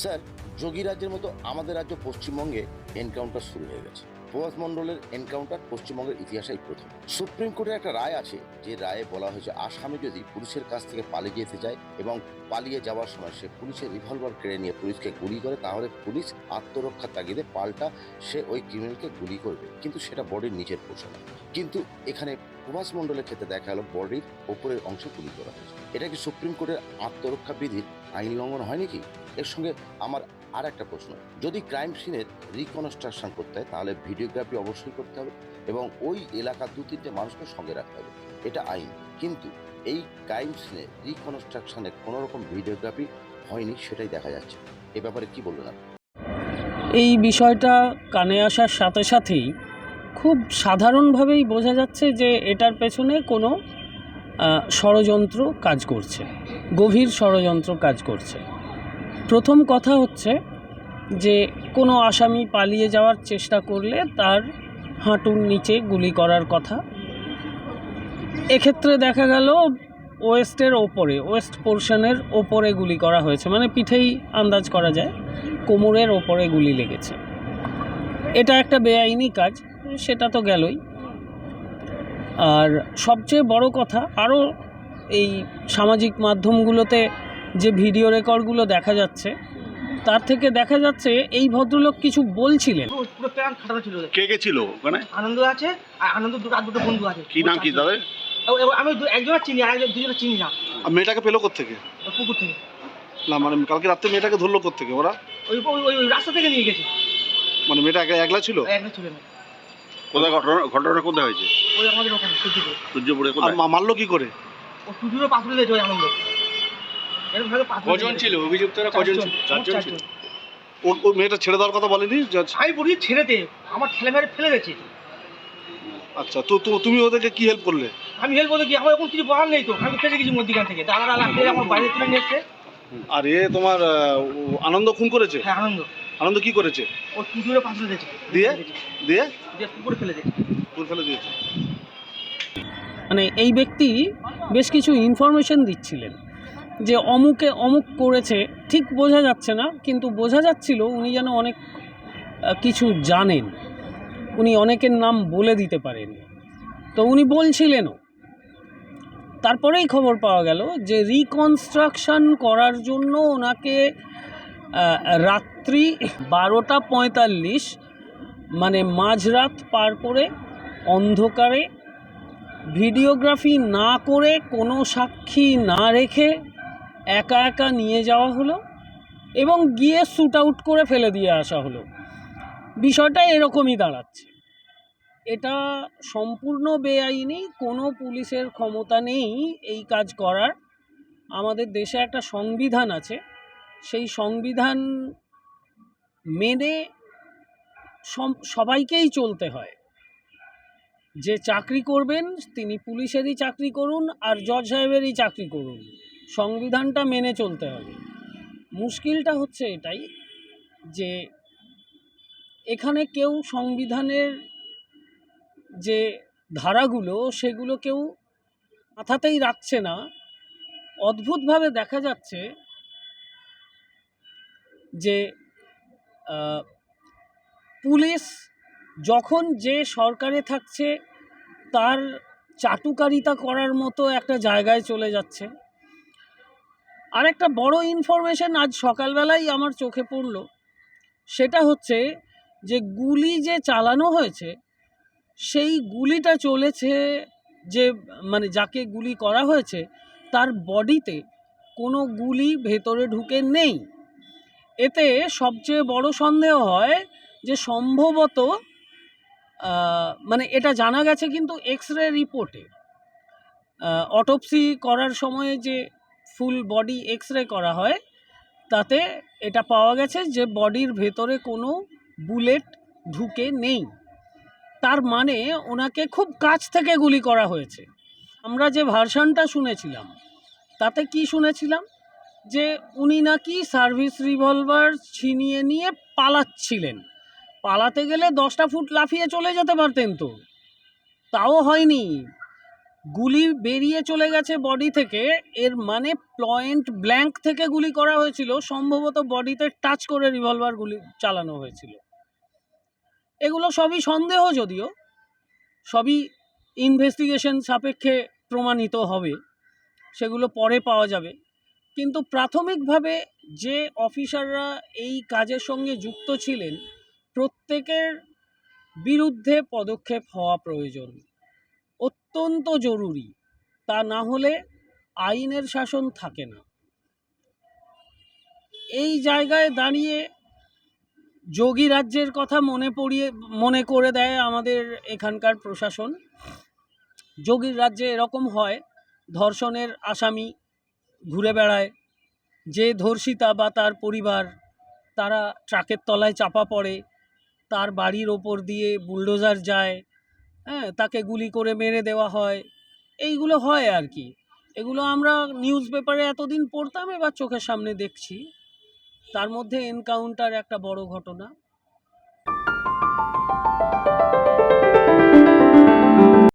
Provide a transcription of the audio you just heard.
Sir, যোগী রাজ্যের মতো আমাদের রাজ্য পশ্চিমবঙ্গে এনকাউন্টার শুরু হয়ে গেছে। প্রভাস মণ্ডলের এনকাউন্টার পশ্চিমবঙ্গের ইতিহাসেই প্রথম। সুপ্রিম কোর্টের একটা রায় আছে, যে রায়ে বলা হয়েছে আসামি যদি পুলিশের কাছ থেকে পালিয়ে যেতে চায় এবং পালিয়ে যাওয়ার সময় সে পুলিশের রিভলভার কেড়ে নিয়ে পুলিশকে গুলি করে, তাহলে পুলিশ আত্মরক্ষার তাগিদে পাল্টা সে ওই ক্রিমিনালকে গুলি করবে, কিন্তু সেটা বডির নিচের পোর্শন। কিন্তু এখানে প্রভাস মণ্ডলের ক্ষেত্রে দেখা গেল বডির ওপরের অংশে গুলি করা হয়েছে। এটা কি সুপ্রিম কোর্টের আত্মরক্ষা বিধির আইন লঙ্ঘন হয়নি কি? এর সঙ্গে আমার আর একটা প্রশ্ন, যদি ক্রাইম সিনের রিকনস্ট্রাকশন করতে হয় তাহলে ভিডিওগ্রাফি অবশ্যই করতে হবে এবং ওই এলাকার 2-3টে মানুষকে সঙ্গে রাখতে হবে, এটা আইন। কিন্তু এই ক্রাইম সিনের রিকনস্ট্রাকশনে কোনো রকম ভিডিওগ্রাফি হয়নি, সেটাই দেখা যাচ্ছে। এ ব্যাপারে কি বলবেন আপনি? এই বিষয়টা কানে আসার সাথে সাথেই খুব সাধারণভাবেই বোঝা যাচ্ছে যে এটার পেছনে কোনো ষড়যন্ত্র কাজ করছে, গভীর ষড়যন্ত্র কাজ করছে। প্রথম কথা হচ্ছে যে কোনো আসামি পালিয়ে যাওয়ার চেষ্টা করলে তার হাঁটুর নিচে গুলি করার কথা। এক্ষেত্রে দেখা গেল ওয়েস্ট পোর্শনের ওপরে গুলি করা হয়েছে, মানে পিঠেই আন্দাজ করা যায় কোমরের ওপরে গুলি লেগেছে। এটা একটা বেআইনি কাজ, সেটা তো গেলই। আর সবচেয়ে বড় কথা, আরও এই সামাজিক মাধ্যমগুলোতে যে ভিডিও রেকর্ডগুলো দেখা যাচ্ছে, তার থেকে দেখা যাচ্ছে এই ভদ্রলোক কিছু বলছিলেন। পুরো প্ল্যান খাটানো ছিল ওদের। কে কে ছিল ওখানে? আনন্দ আছে, আর আনন্দ দুটো বন্ধু আছে। কি নাম কি তাদের? আমি একজনের চিনি, আর দুজনের চিনি না। আর মেয়েটাকে পেলো কোত্থেকে? পুকুর থেকে। না মানে কালকে রাত্রে মেয়েটাকে ধরলো কোত্থেকে ওরা? ওই রাস্তা থেকে নিয়ে গেছে। মানে মেয়েটা একলা ছিল? একটা ছিল না। কোথায় ঘটনাটা কোথায় হয়েছে? ওই আমাদের ওখানে সূর্যপুরে। সূর্যপুরে কোথায়? মারলো কি করে? ও টুটুরও পাথরে দিয়েছে ওই আনন্দ। এরকম ভাবে পাথরে। কজন ছিল অভিযুক্তরা? কজন ছিল? চারজন ছিল। ওই মেয়েটা ছেড়ে দেওয়ার কথা বলেনি? আমি বলি ছেড়ে দে, আমার ঠেলে মেরে ফেলে গেছে। আচ্ছা, তো তুমি ওদেরকে কি হেল্প করলে? আমি হেল্প বলতে কি, আমার এখন কিছু বলার নেই তো, আমি ফেসে গেছি মধ্যিখান থেকে। দাদা লাগলে আমার বাইরে তুলে নিয়ে এসছে। আর তোমার আনন্দ খুন করেছে? হ্যাঁ, আনন্দ কি করেছে? ও টুটুরে পাথরে দিয়েছে। দিয়ে দিয়ে পুকুরে ফেলে দিয়েছে। পুকুরে ফেলে দিয়েছে। মানে এই ব্যক্তি বেশ কিছু ইনফরমেশন দিচ্ছিলেন যে অমুক করেছে, ঠিক বোঝা যাচ্ছে না, কিন্তু বোঝা যাচ্ছিল উনি যেন অনেক কিছু জানেন, উনি অনেকের নাম বলে দিতে পারেন, তো উনি বলছিলেনও। তারপরেই খবর পাওয়া গেল যে রিকনস্ট্রাকশন করার জন্য ওনাকে রাত্রি 12:45, মানে মাঝরাত পার করে অন্ধকারে ভিডিওগ্রাফি না করে, কোনো সাক্ষী না রেখে একা একা নিয়ে যাওয়া হলো এবং গিয়ে শ্যুট আউট করে ফেলে দিয়ে আসা হলো। বিষয়টা এরকমই দাঁড়াচ্ছে। এটা সম্পূর্ণ বেআইনি, কোনো পুলিশের ক্ষমতা নেই এই কাজ করার। আমাদের দেশে একটা সংবিধান আছে, সেই সংবিধান মেনে সবাইকেই চলতে হয়। যে চাকরি করবেন তিনি পুলিশেরই চাকরি করুন আর জজ সাহেবেরই চাকরি করুন, সংবিধানটা মেনে চলতে হবে। মুশকিলটা হচ্ছে এটাই যে এখানে কেউ সংবিধানের যে ধারাগুলো সেগুলো কেউ মাথাতেই রাখছে না। অদ্ভুতভাবে দেখা যাচ্ছে যে পুলিশ যখন যে সরকারে থাকছে তার চাটুকারিতা করার মতো একটা জায়গায় চলে যাচ্ছে। আর একটা বড় ইনফরমেশন আজ সকালবেলাই আমার চোখে পড়ল, সেটা হচ্ছে যে গুলি যে চালানো হয়েছে সেই গুলিটা চলেছে, যে মানে যাকে গুলি করা হয়েছে তার বডিতে কোনো গুলি ভেতরে ঢুকে নেই। এতে সবচেয়ে বড় সন্দেহ হয় যে সম্ভবত মানে এটা জানা গেছে কিন্তু এক্স-রে রিপোর্টে, অটোপসি করার সময়ে যে ফুল বডি এক্স-রে করা হয় তাতে এটা পাওয়া গেছে যে বডির ভেতরে কোনো বুলেট ঢুকে নেই। তার মানে ওনাকে খুব কাছ থেকে গুলি করা হয়েছে। আমরা যে ভার্সনটা শুনেছিলাম তাতে কি শুনেছিলাম, যে উনি নাকি সার্ভিস রিভলভার ছিনিয়ে নিয়ে পালাচ্ছিলেন। পালাতে গেলে 10টা ফুট লাফিয়ে চলে যেতে পারতেন, তো তাও হয়নি। গুলি বেরিয়ে চলে গেছে বডি থেকে, এর মানে পয়েন্ট ব্ল্যাঙ্ক থেকে গুলি করা হয়েছিল, সম্ভবত বডিতে টাচ করে রিভলভার গুলি চালানো হয়েছিল। এগুলো সবই সন্দেহ, যদিও সবই ইনভেস্টিগেশন সাপেক্ষে প্রমাণিত হবে, সেগুলো পরে পাওয়া যাবে। কিন্তু প্রাথমিকভাবে যে অফিসাররা এই কাজের সঙ্গে যুক্ত ছিলেন প্রত্যেকের বিরুদ্ধে পদক্ষেপ হওয়া প্রয়োজন, অত্যন্ত জরুরি। তা না হলে আইনের শাসন থাকে না। এই জায়গায় দাঁড়িয়ে যোগী রাজ্যের কথা মনে করে দেয় আমাদের এখানকার প্রশাসন। যোগীর রাজ্যে এরকম হয়, ধর্ষণের আসামি ঘুরে বেড়ায়, যে ধর্ষিতা বা তার পরিবার তারা ট্রাকের তলায় চাপা পড়ে, তার বাড়ির ওপর দিয়ে বুলডোজার যায়, হ্যাঁ, তাকে গুলি করে মেরে দেওয়া হয়, এইগুলো হয় আর কি। এগুলো আমরা নিউজ পেপারে এতদিন পড়তাম, এবার চোখের সামনে দেখছি। তার মধ্যে এনকাউন্টার একটা বড় ঘটনা।